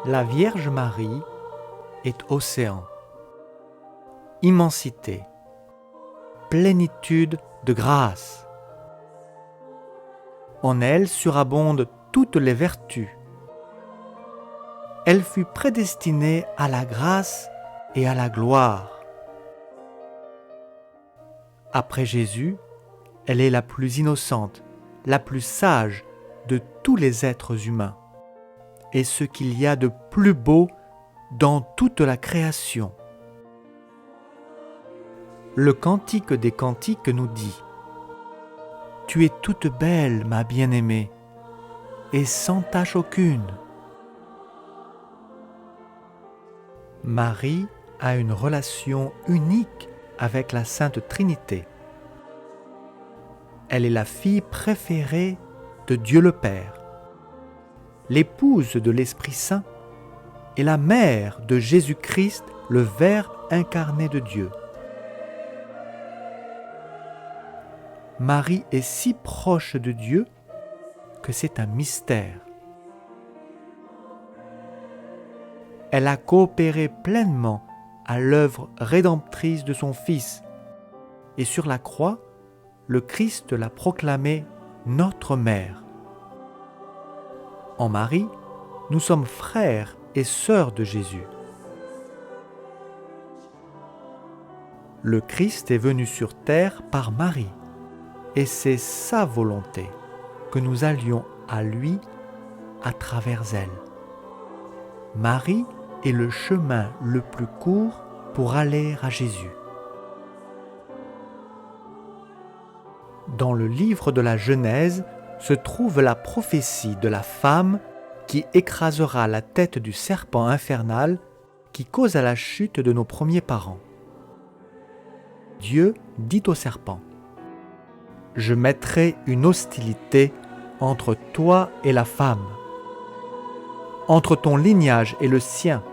La Vierge Marie est océan, immensité, plénitude de grâce. En elle surabondent toutes les vertus. Elle fut prédestinée à la grâce et à la gloire. Après Jésus, elle est la plus innocente, la plus sage de tous les êtres humains, et ce qu'il y a de plus beau dans toute la création. Le Cantique des Cantiques nous dit : « Tu es toute belle, ma bien-aimée, et sans tache aucune. » Marie a une relation unique avec la Sainte Trinité. Elle est la fille préférée de Dieu le Père, l'épouse de l'Esprit Saint et la mère de Jésus-Christ, le Verbe incarné de Dieu. Marie est si proche de Dieu que c'est un mystère. Elle a coopéré pleinement à l'œuvre rédemptrice de son Fils, et sur la croix, le Christ l'a proclamée notre mère. En Marie, nous sommes frères et sœurs de Jésus. Le Christ est venu sur terre par Marie, et c'est sa volonté que nous allions à lui à travers elle. Marie est le chemin le plus court pour aller à Jésus. Dans le livre de la Genèse se trouve la prophétie de la femme qui écrasera la tête du serpent infernal qui causa la chute de nos premiers parents. Dieu dit au serpent : « Je mettrai une hostilité entre toi et la femme, entre ton lignage et le sien.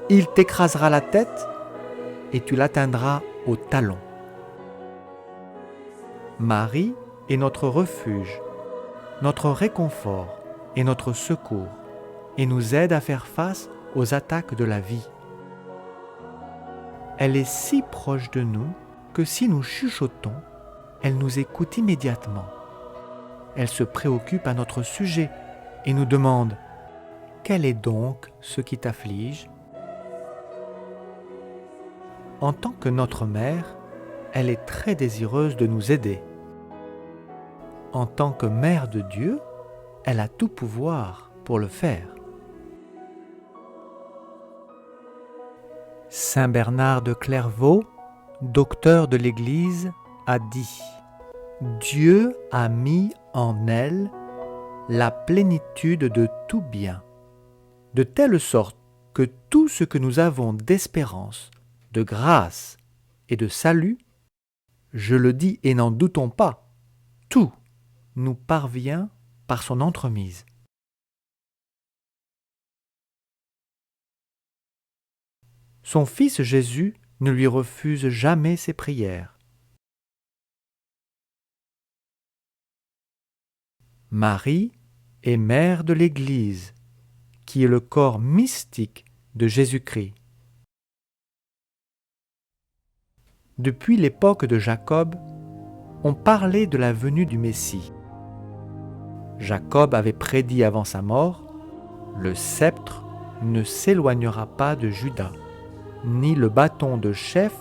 Il t'écrasera la tête et tu l'atteindras au talon. » Marie est notre refuge, notre réconfort et notre secours, et nous aide à faire face aux attaques de la vie. Elle est si proche de nous que si nous chuchotons, elle nous écoute immédiatement. Elle se préoccupe à notre sujet et nous demande : « Quel est donc ce qui t'afflige ?» En tant que notre mère, elle est très désireuse de nous aider. En tant que mère de Dieu, elle a tout pouvoir pour le faire. Saint Bernard de Clairvaux, docteur de l'Église, a dit : « Dieu a mis en elle la plénitude de tout bien, de telle sorte que tout ce que nous avons d'espérance, de grâce et de salut, je le dis et n'en doutons pas, tout nous parvient par son entremise. » Son Fils Jésus ne lui refuse jamais ses prières. Marie est mère de l'Église, qui est le corps mystique de Jésus-Christ. Depuis l'époque de Jacob, on parlait de la venue du Messie. Jacob avait prédit avant sa mort : le sceptre ne s'éloignera pas de Juda, ni le bâton de chef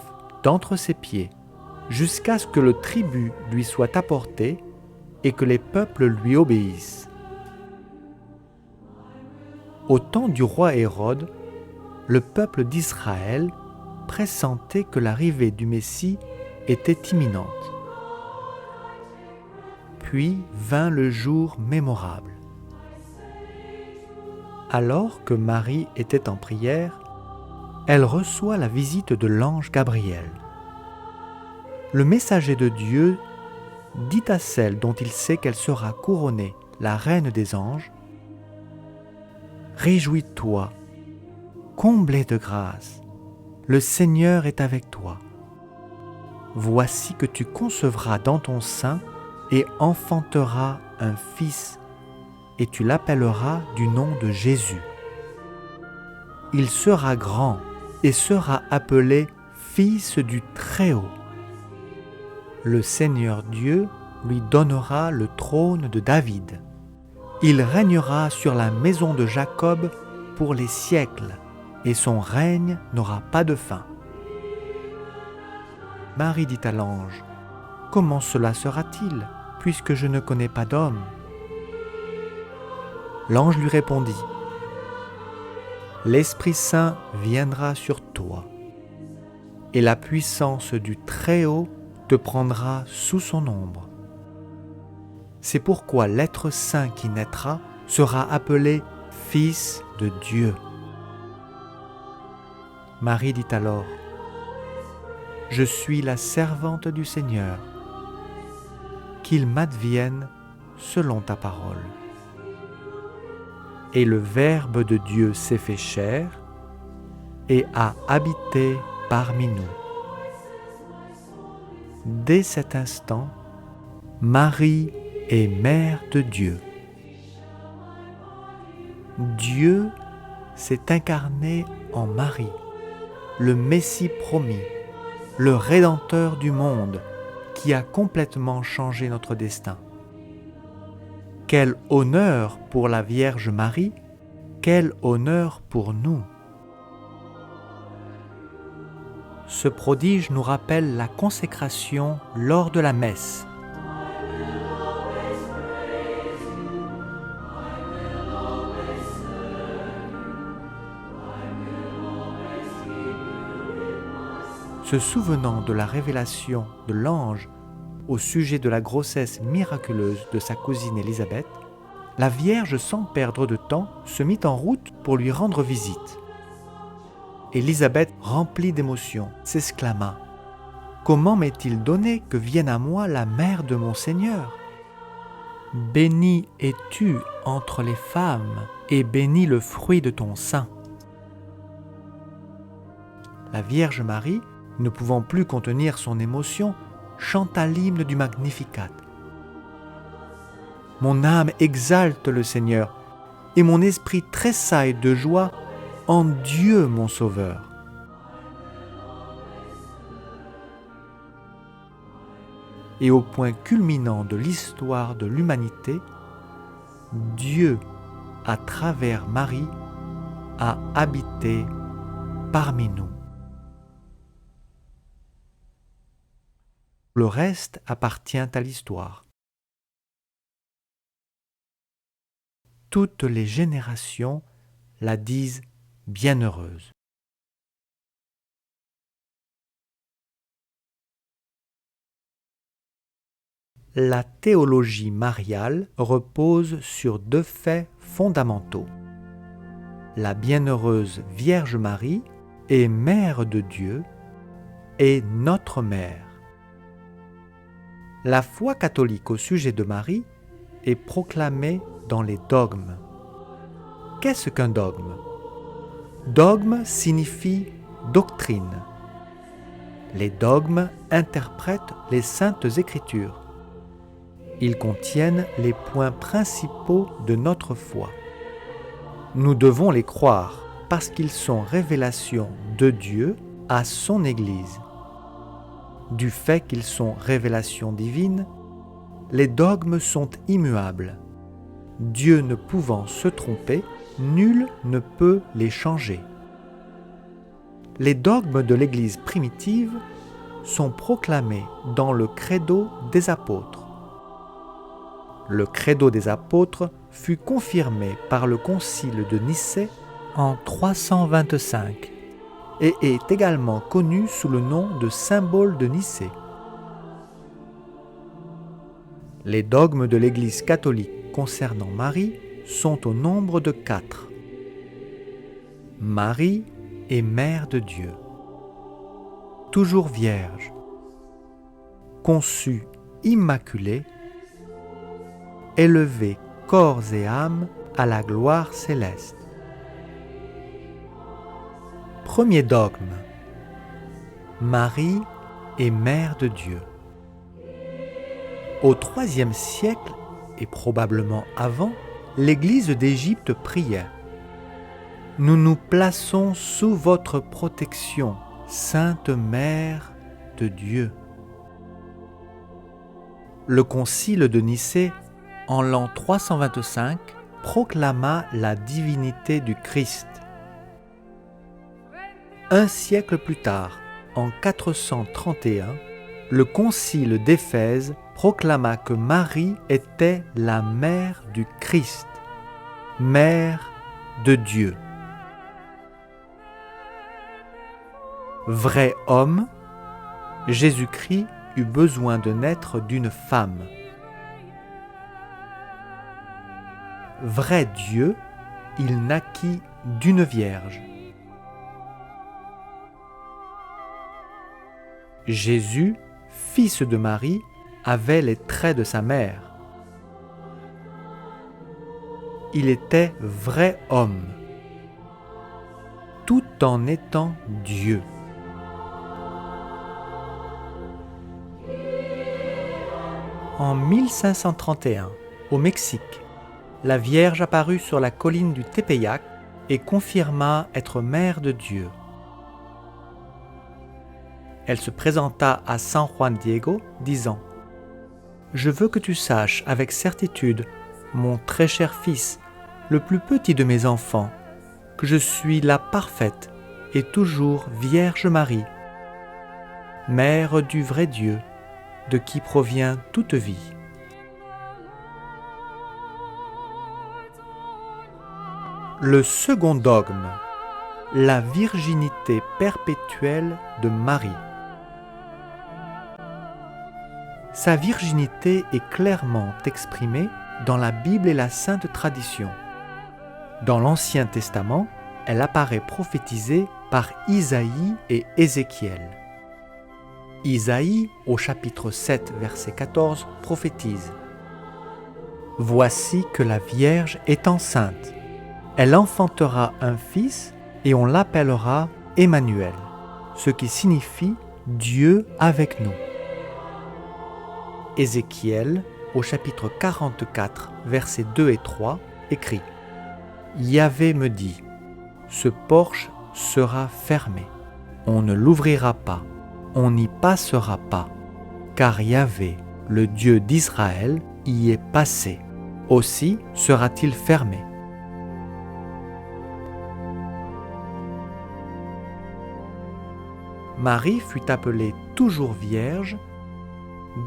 d'entre ses pieds, jusqu'à ce que le tribut lui soit apporté et que les peuples lui obéissent. Au temps du roi Hérode, le peuple d'Israël pressentait que l'arrivée du Messie était imminente. Puis vint le jour mémorable. Alors que Marie était en prière, elle reçoit la visite de l'ange Gabriel. Le messager de Dieu dit à celle dont il sait qu'elle sera couronnée la reine des anges : « Réjouis-toi, comblée de grâce, le Seigneur est avec toi. Voici que tu concevras dans ton sein et enfanteras un fils, et tu l'appelleras du nom de Jésus. il sera grand et sera appelé Fils du Très-Haut. Le Seigneur Dieu lui donnera le trône de David. Il régnera sur la maison de Jacob pour les siècles, et son règne n'aura pas de fin. Marie dit à l'ange, « Comment cela sera-t-il, puisque je ne connais pas d'homme ?» L'ange lui répondit, « L'Esprit Saint viendra sur toi, et la puissance du Très-Haut te prendra sous son ombre. C'est pourquoi l'être saint qui naîtra sera appelé Fils de Dieu. » Marie dit alors, « Je suis la servante du Seigneur, qu'il m'advienne selon ta parole. » Et le Verbe de Dieu s'est fait chair et a habité parmi nous. Dès cet instant, Marie est mère de Dieu. Dieu s'est incarné en Marie, le Messie promis, le Rédempteur du monde, qui a complètement changé notre destin. Quel honneur pour la Vierge Marie, quel honneur pour nous. Ce prodige nous rappelle la consécration lors de la messe. Se souvenant de la révélation de l'ange au sujet de la grossesse miraculeuse de sa cousine Élisabeth, la Vierge, sans perdre de temps, se mit en route pour lui rendre visite. Élisabeth, remplie d'émotion, s'exclama « Comment m'est-il donné que vienne à moi la mère de mon Seigneur ? Bénie es-tu entre les femmes, et béni le fruit de ton sein. » La Vierge Marie, ne pouvant plus contenir son émotion, chanta l'hymne du Magnificat. « Mon âme exalte le Seigneur, et mon esprit tressaille de joie en Dieu mon Sauveur. » Et au point culminant de l'histoire de l'humanité, Dieu, à travers Marie, a habité parmi nous. Le reste appartient à l'histoire. Toutes les générations la disent bienheureuse. La théologie mariale repose sur deux faits fondamentaux. La bienheureuse Vierge Marie est mère de Dieu et notre mère. La foi catholique au sujet de Marie est proclamée dans les dogmes. Qu'est-ce qu'un dogme ? Dogme signifie doctrine. Les dogmes interprètent les saintes Écritures. Ils contiennent les points principaux de notre foi. Nous devons les croire parce qu'ils sont révélations de Dieu à son Église. Du fait qu'ils sont révélations divines, les dogmes sont immuables. Dieu ne pouvant se tromper, nul ne peut les changer. Les dogmes de l'Église primitive sont proclamés dans le Credo des apôtres. Le Credo des apôtres fut confirmé par le Concile de Nicée en 325 et est également connu sous le nom de symbole de Nicée. Les dogmes de l'Église catholique concernant Marie sont au nombre de 4. Marie est mère de Dieu, toujours vierge, conçue immaculée, élevée corps et âme à la gloire céleste. Premier dogme. Marie est mère de Dieu. Au IIIe siècle, et probablement avant, l'Église d'Égypte priait. nous nous plaçons sous votre protection, Sainte Mère de Dieu. Le concile de Nicée, en l'an 325, proclama la divinité du Christ. Un siècle plus tard, en 431, le concile d'Éphèse proclama que Marie était la mère du Christ, mère de Dieu. Vrai homme, Jésus-Christ eut besoin de naître d'une femme. Vrai Dieu, il naquit d'une vierge. Jésus, fils de Marie, avait les traits de sa mère. Il était vrai homme, tout en étant Dieu. En 1531, au Mexique, la Vierge apparut sur la colline du Tepeyac et confirma être mère de Dieu. Elle se présenta à San Juan Diego, disant « Je veux que tu saches avec certitude, mon très cher fils, le plus petit de mes enfants, que je suis la parfaite et toujours Vierge Marie, mère du vrai Dieu, de qui provient toute vie. » Le second dogme, la virginité perpétuelle de Marie. Sa virginité est clairement exprimée dans la Bible et la Sainte Tradition. Dans l'Ancien Testament, elle apparaît prophétisée par Isaïe et Ézéchiel. Isaïe, au chapitre 7, verset 14, prophétise « Voici que la Vierge est enceinte. Elle enfantera un fils et on l'appellera Emmanuel, ce qui signifie Dieu avec nous. » Ézéchiel, au chapitre 44, versets 2 et 3, écrit « Yahvé me dit, ce porche sera fermé, on ne l'ouvrira pas, on n'y passera pas, car Yahvé, le Dieu d'Israël, y est passé. Aussi sera-t-il fermé. » Marie fut appelée toujours Vierge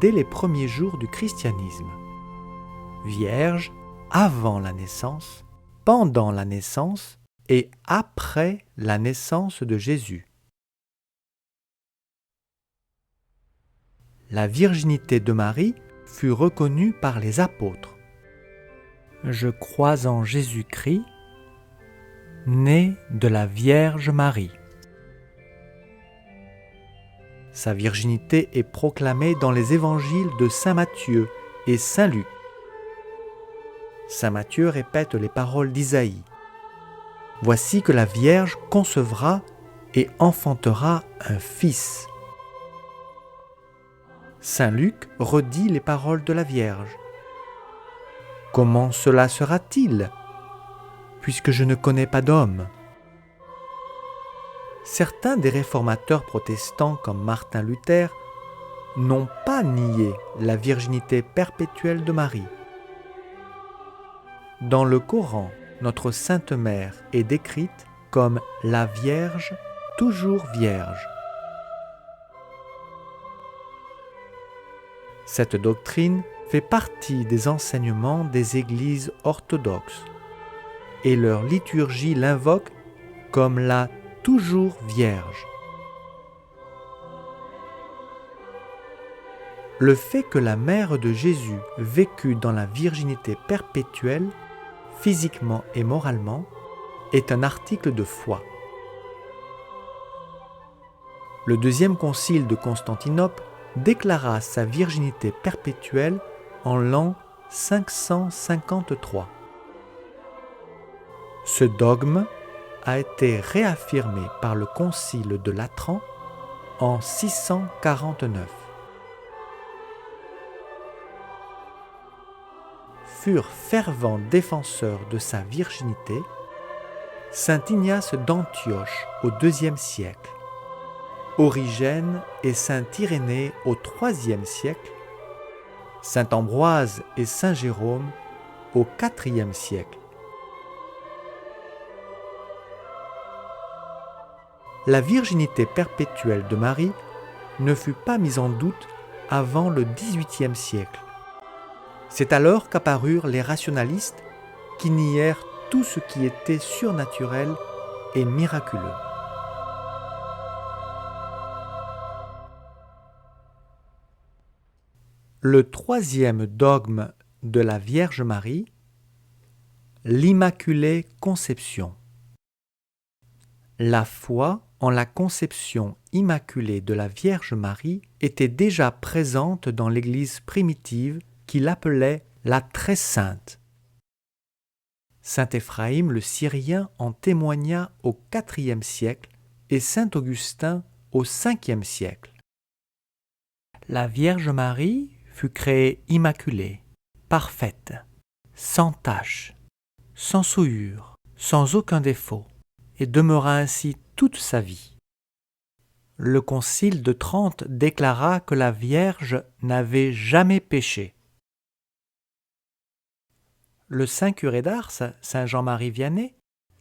dès les premiers jours du christianisme. Vierge avant la naissance, pendant la naissance et après la naissance de Jésus. La virginité de Marie fut reconnue par les apôtres. Je crois en Jésus-Christ, né de la Vierge Marie. Sa virginité est proclamée dans les évangiles de Saint Matthieu et Saint Luc. Saint Matthieu répète les paroles d'Isaïe. « Voici que la Vierge concevra et enfantera un fils. » Saint Luc redit les paroles de la Vierge. « Comment cela sera-t-il, puisque je ne connais pas d'homme ?» Certains des réformateurs protestants comme Martin Luther n'ont pas nié la virginité perpétuelle de Marie. Dans le Coran, notre Sainte Mère est décrite comme la Vierge, toujours vierge. Cette doctrine fait partie des enseignements des églises orthodoxes et leur liturgie l'invoque comme la toujours vierge. Le fait que la mère de Jésus vécut dans la virginité perpétuelle, physiquement et moralement, est un article de foi. Le deuxième concile de Constantinople déclara sa virginité perpétuelle en l'an 553. Ce dogme a été réaffirmé par le concile de Latran en 649. Furent fervents défenseurs de sa virginité Saint Ignace d'Antioche au IIe siècle, Origène et saint Irénée au IIIe siècle, saint Ambroise et saint Jérôme au IVe siècle. La virginité perpétuelle de Marie ne fut pas mise en doute avant le XVIIIe siècle. C'est alors qu'apparurent les rationalistes qui nièrent tout ce qui était surnaturel et miraculeux. Le troisième dogme de la Vierge Marie, l'Immaculée Conception. La foi en la conception immaculée de la Vierge Marie était déjà présente dans l'Église primitive qui l'appelait la Très Sainte. Saint Éphraïm le Syrien en témoigna au IVe siècle et saint Augustin au Ve siècle. La Vierge Marie fut créée immaculée, parfaite, sans tache, sans souillure, sans aucun défaut, et demeura ainsi toute sa vie. Le Concile de Trente déclara que la Vierge n'avait jamais péché. Le saint curé d'Ars, saint Jean-Marie Vianney,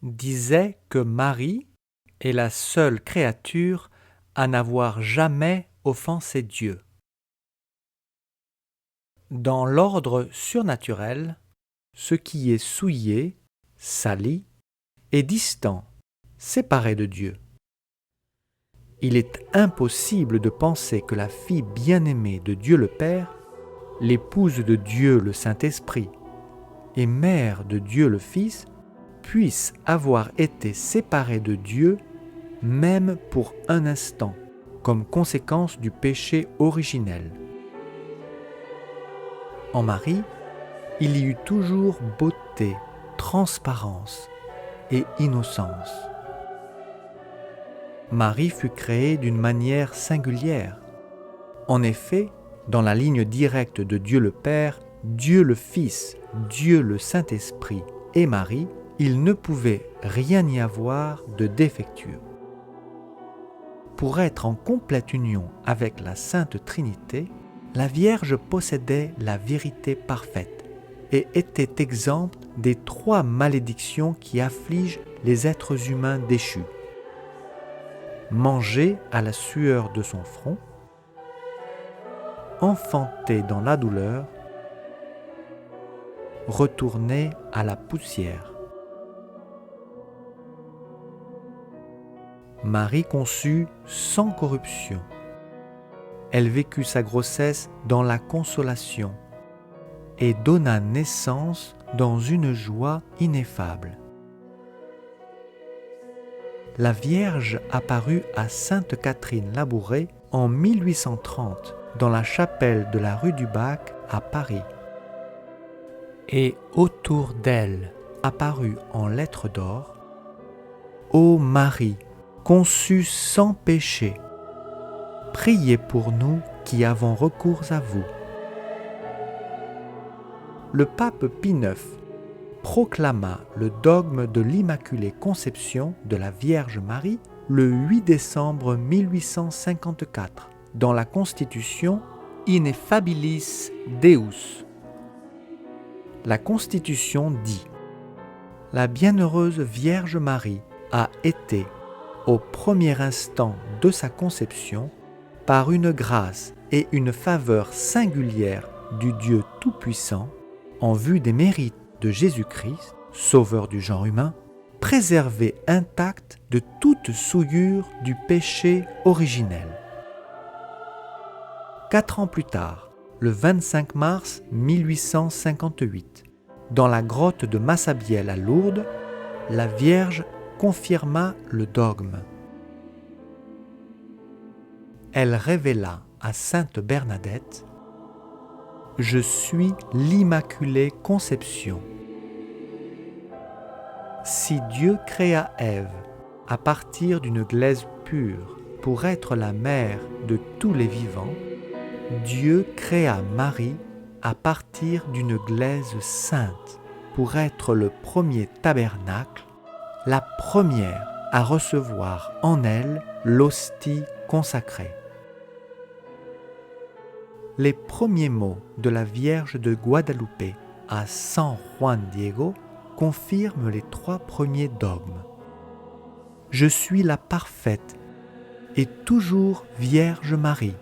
disait que Marie est la seule créature à n'avoir jamais offensé Dieu. Dans l'ordre surnaturel, ce qui est souillé, sali, est distant, séparé de Dieu. Il est impossible de penser que la fille bien-aimée de Dieu le Père, l'épouse de Dieu le Saint-Esprit et mère de Dieu le Fils, puisse avoir été séparée de Dieu même pour un instant, comme conséquence du péché originel. En Marie, il y eut toujours beauté, transparence et innocence. Marie fut créée d'une manière singulière. En effet, dans la ligne directe de Dieu le Père, Dieu le Fils, Dieu le Saint-Esprit et Marie, il ne pouvait rien y avoir de défectueux. Pour être en complète union avec la Sainte Trinité, la Vierge possédait la vérité parfaite et était exempte des 3 malédictions qui affligent les êtres humains déchus. Manger à la sueur de son front, enfanter dans la douleur, retourner à la poussière. Marie conçut sans corruption. Elle vécut sa grossesse dans la consolation et donna naissance dans une joie ineffable. La Vierge apparut à Sainte Catherine Labouré en 1830 dans la chapelle de la rue du Bac à Paris. Et autour d'elle apparut en lettres d'or « Ô Marie, conçue sans péché, priez pour nous qui avons recours à vous. » Le pape Pie IX proclama le dogme de l'Immaculée Conception de la Vierge Marie le 8 décembre 1854 dans la Constitution Ineffabilis Deus. La Constitution dit « La bienheureuse Vierge Marie a été, au premier instant de sa conception, par une grâce et une faveur singulière du Dieu Tout-Puissant, en vue des mérites de Jésus-Christ, sauveur du genre humain, préservée intacte de toute souillure du péché originel. » 4 ans plus tard, le 25 mars 1858, dans la grotte de Massabielle à Lourdes, la Vierge confirma le dogme. Elle révéla à sainte Bernadette « Je suis l'Immaculée Conception ». Si Dieu créa Ève à partir d'une glaise pure pour être la mère de tous les vivants, Dieu créa Marie à partir d'une glaise sainte pour être le premier tabernacle la première à recevoir en elle l'hostie consacrée. Les premiers mots de la Vierge de Guadalupe à San Juan Diego confirment les 3 premiers dogmes. Je suis la parfaite et toujours Vierge Marie,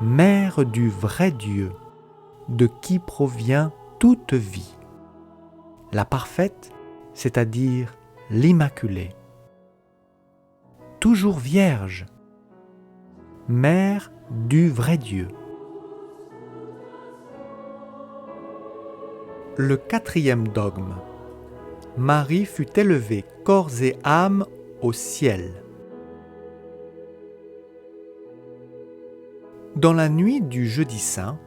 Mère du vrai Dieu, de qui provient toute vie. La parfaite, c'est-à-dire l'Immaculée. Toujours Vierge, Mère du vrai Dieu. Le 4e dogme. Marie fut élevée corps et âme au ciel. Dans la nuit du jeudi saint,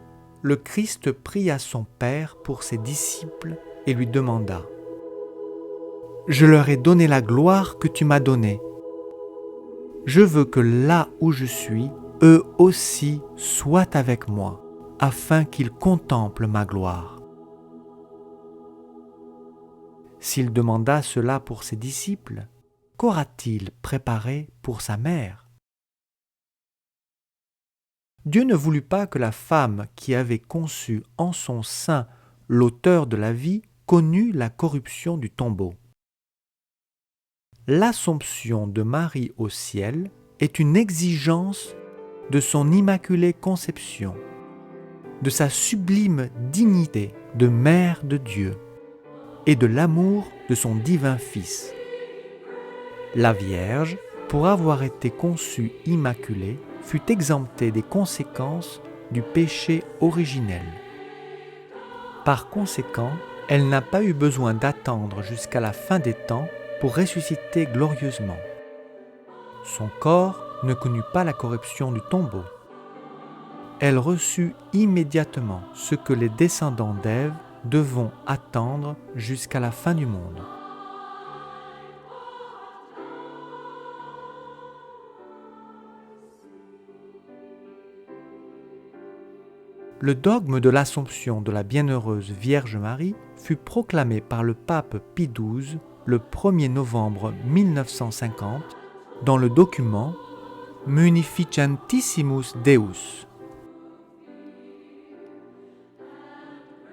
le Christ pria son Père pour ses disciples et lui demanda : « Je leur ai donné la gloire que tu m'as donnée. Je veux que là où je suis, eux aussi soient avec moi, afin qu'ils contemplent ma gloire. » S'il demanda cela pour ses disciples, qu'aura-t-il préparé pour sa mère ? Dieu ne voulut pas que la femme qui avait conçu en son sein l'auteur de la vie connût la corruption du tombeau. L'Assomption de Marie au ciel est une exigence de son immaculée conception, de sa sublime dignité de mère de Dieu et de l'amour de son divin Fils. La Vierge, pour avoir été conçue immaculée, fut exemptée des conséquences du péché originel. Par conséquent, elle n'a pas eu besoin d'attendre jusqu'à la fin des temps pour ressusciter glorieusement. Son corps ne connut pas la corruption du tombeau. Elle reçut immédiatement ce que les descendants d'Ève devront attendre jusqu'à la fin du monde. Le dogme de l'Assomption de la bienheureuse Vierge Marie fut proclamé par le pape Pie XII le 1er novembre 1950 dans le document Munificentissimus Deus.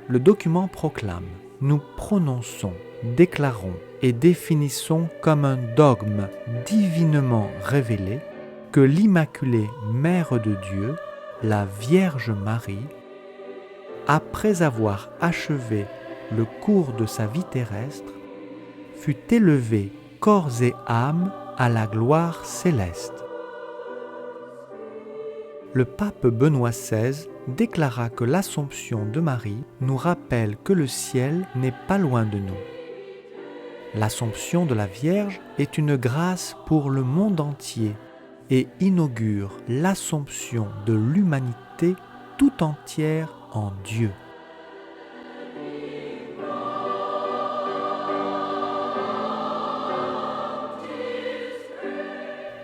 Le document proclame : nous prononçons, déclarons et définissons comme un dogme divinement révélé que l'Immaculée Mère de Dieu, la Vierge Marie, après avoir achevé le cours de sa vie terrestre, fut élevée corps et âme à la gloire céleste. Le pape Benoît XVI déclara que l'Assomption de Marie nous rappelle que le ciel n'est pas loin de nous. L'Assomption de la Vierge est une grâce pour le monde entier et inaugure l'Assomption de l'humanité tout entière en Dieu.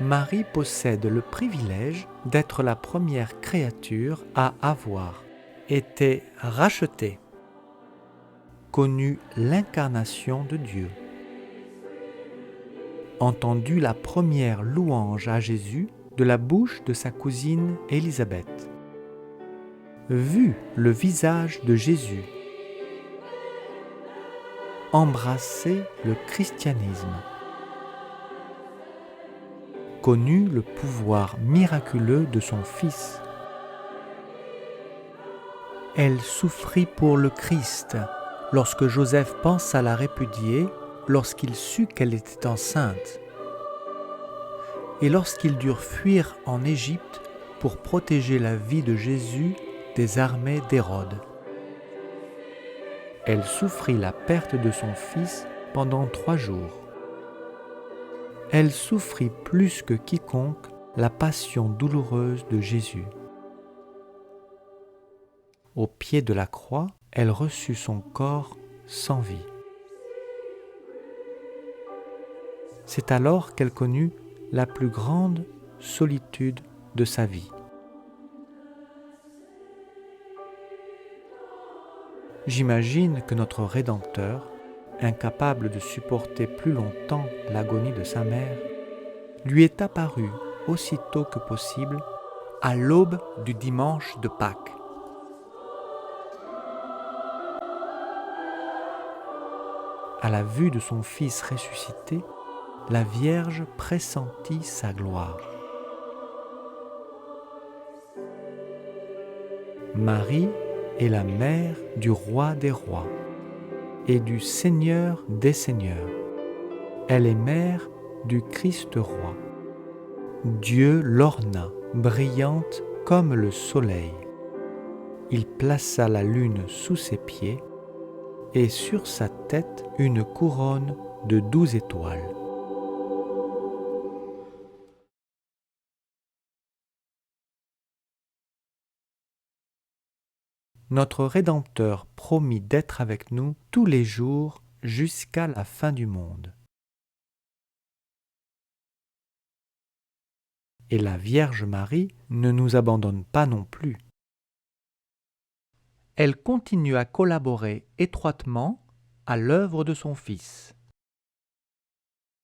Marie possède le privilège d'être la première créature à avoir été rachetée, connu l'incarnation de Dieu, entendu la première louange à Jésus de la bouche de sa cousine Élisabeth, vu le visage de Jésus, embrassé le christianisme, connu le pouvoir miraculeux de son Fils. Elle souffrit pour le Christ lorsque Joseph pensa la répudier lorsqu'il sut qu'elle était enceinte, et lorsqu'ils durent fuir en Égypte pour protéger la vie de Jésus des armées d'Hérode. Elle souffrit la perte de son fils pendant 3 jours. Elle souffrit plus que quiconque la passion douloureuse de Jésus. Au pied de la croix, elle reçut son corps sans vie. C'est alors qu'elle connut la plus grande solitude de sa vie. J'imagine que notre Rédempteur incapable de supporter plus longtemps l'agonie de sa mère, lui est apparu aussitôt que possible à l'aube du dimanche de Pâques. À la vue de son Fils ressuscité, la Vierge pressentit sa gloire. Marie est la mère du Roi des rois et du Seigneur des seigneurs. Elle est mère du Christ roi. Dieu l'orna, brillante comme le soleil. Il plaça la lune sous ses pieds et sur sa tête une couronne de 12 étoiles. Notre Rédempteur promit d'être avec nous tous les jours jusqu'à la fin du monde. Et la Vierge Marie ne nous abandonne pas non plus. Elle continue à collaborer étroitement à l'œuvre de son Fils.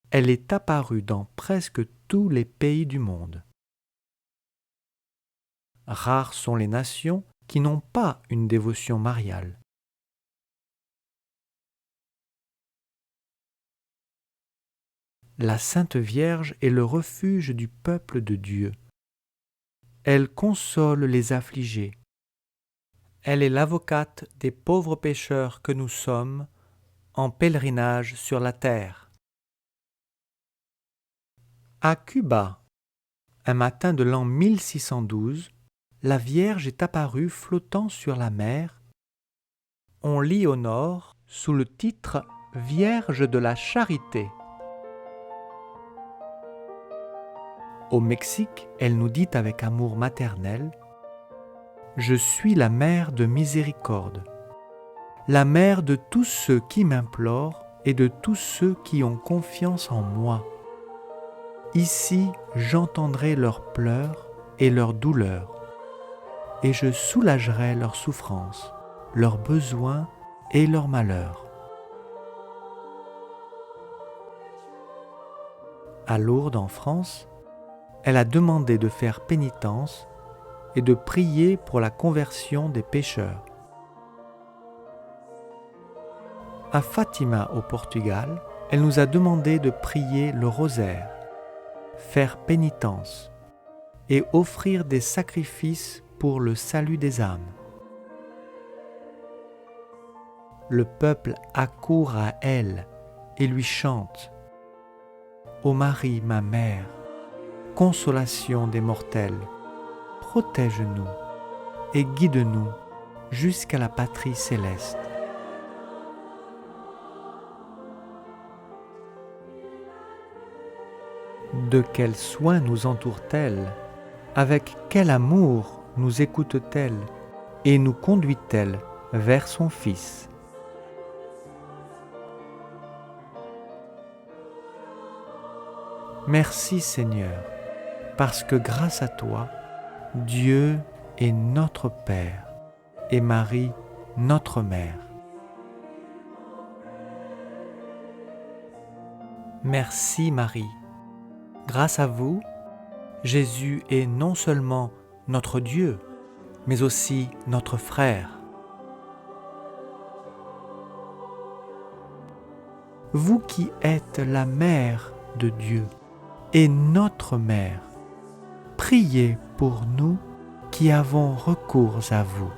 Elle est apparue dans presque tous les pays du monde. Rares sont les nations qui n'ont pas une dévotion mariale. La Sainte Vierge est le refuge du peuple de Dieu. Elle console les affligés. Elle est l'avocate des pauvres pécheurs que nous sommes en pèlerinage sur la terre. À Cuba, un matin de l'an 1612, la Vierge est apparue flottant sur la mer. On lit au nord sous le titre « Vierge de la Charité ». Au Mexique, elle nous dit avec amour maternel « Je suis la mère de miséricorde, la mère de tous ceux qui m'implorent et de tous ceux qui ont confiance en moi. Ici, j'entendrai leurs pleurs et leurs douleurs, et je soulagerai leurs souffrances, leurs besoins et leurs malheurs. » À Lourdes, en France, elle a demandé de faire pénitence et de prier pour la conversion des pécheurs. À Fatima, au Portugal, elle nous a demandé de prier le rosaire, faire pénitence et offrir des sacrifices pour le salut des âmes. Le peuple accourt à elle et lui chante « Ô Marie, ma mère, consolation des mortels, protège-nous et guide-nous jusqu'à la patrie céleste. » De quel soin nous entoure-t-elle? Avec quel amour nous écoute-t-elle et nous conduit-elle vers son Fils? Merci Seigneur, parce que grâce à toi, Dieu est notre Père et Marie notre Mère. Merci Marie. Grâce à vous, Jésus est non seulement notre Dieu, mais aussi notre frère. Vous qui êtes la mère de Dieu et notre mère, priez pour nous qui avons recours à vous.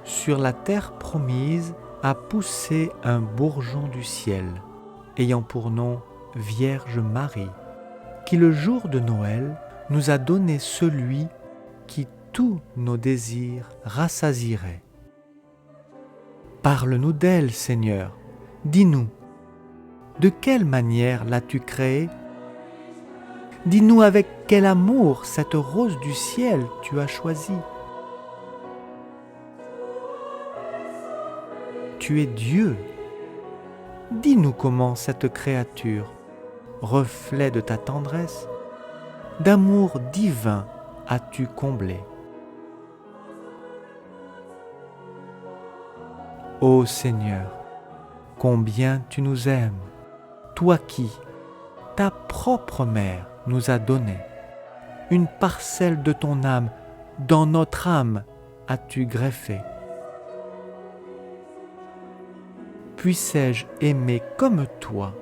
Sur la terre promise a poussé un bourgeon du ciel, ayant pour nom Vierge Marie, qui le jour de Noël nous a donné celui qui tous nos désirs rassasierait. Parle-nous d'elle, Seigneur. Dis-nous, de quelle manière l'as-tu créée? Dis-nous avec quel amour cette rose du ciel tu as choisie. Tu es Dieu. Dis-nous comment cette créature, reflet de ta tendresse, d'amour divin as-tu comblé. Ô Seigneur, combien tu nous aimes, toi qui, ta propre mère, nous a donné une parcelle de ton âme, dans notre âme as-tu greffé. Puissé-je aimer comme toi,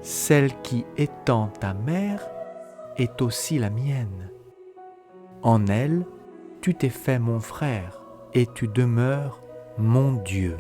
celle qui, étant ta mère, est aussi la mienne. En elle, tu t'es fait mon frère, et tu demeures mon Dieu.